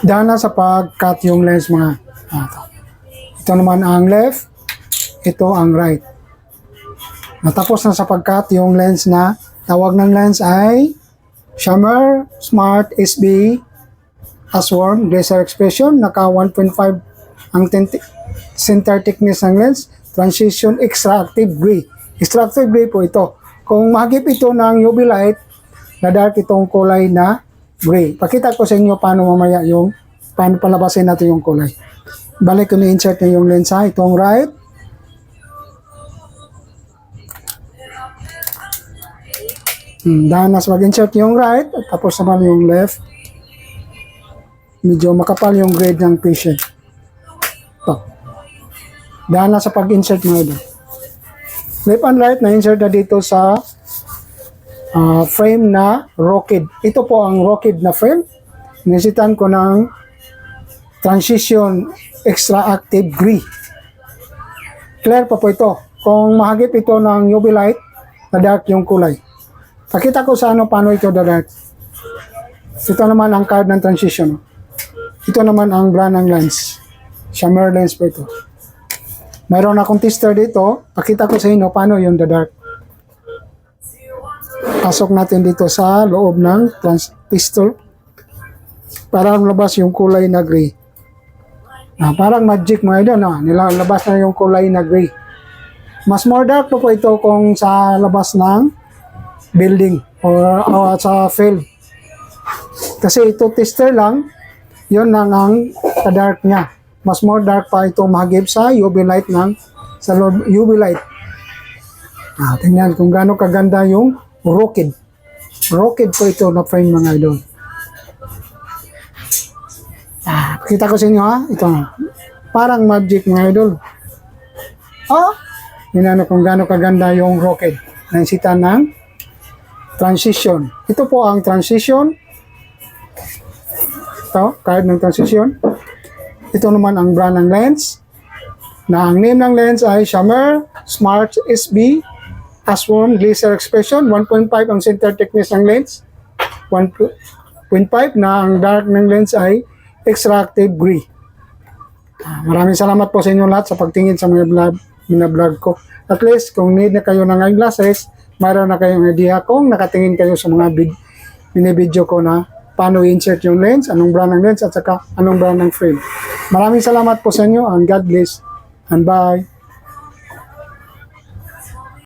Dahil na sa pag-cut yung lens mga ito naman ang left, ito ang right. Natapos na sa pag-cut yung lens na tawag ng lens ay Shammer Smart SB Asworm Laser Expression. Naka 1.5 ang center thickness ng lens. Transition Extra Active Gray. Extra Active Gray po ito. Kung mahagip ito ng UV light, na dark itong kulay na gray. Pakita ko sa inyo paano mamaya paano palabasin natin yung kulay. Balik ko ni-insert na yung lens ha. Itong right. Dahil nas mag-insert yung right, at tapos naman yung left. Medyo makapal yung grade ng patient. Ito. Dahil na sa pag-insert mo ito. Left and right na insert na dito sa frame na Rokid. Ito po ang Rokid na frame. Nisitan ko ng Transition Extra Active Gray. Clear pa po ito. Kung mahagip ito ng UV light, na dark yung kulay. Pakita ko sa paano ito dark. Ito naman ang card ng transition. Ito naman ang brand ng lens. Shammer lens po ito. Mayroon akong tester dito. Pakita ko sa inyo paano yung dark. Pasok natin dito sa loob ng pistol para lumabas yung kulay na gray. Parang magic mga idol, nilalabas na yung kulay na gray. Mas more dark po ito kung sa labas ng building or sa field. Kasi ito tester lang, yun lang ang dark niya. Mas more dark pa ito mahagip sa UV light sa UV light. Tingnan kung gaano kaganda yung Rokid. Rokid po ito na frame mga idol. Kita ko sa inyo ha. Ito. Parang magic mga idol. Hinano kung gaano kaganda yung Rokid. Naisita ng transition. Ito po ang transition. Ito, card ng transition. Ito naman ang brand ng lens. Na ang name ng lens ay Shammer Smart SB Asworm Laser Expression. 1.5 ang center thickness ng lens. 1.5 na ang dark ng lens ay Extra Active Gray. Maraming salamat po sa inyo lahat sa pagtingin sa mga vlog ko. At least kung need na kayo ng eyeglasses, mayroon na kayong idea kung nakatingin kayo sa mga binibideo ko na paano i-insert yung lens, anong brand ng lens, at saka anong brand ng frame. Maraming salamat po sa inyo and God bless and bye.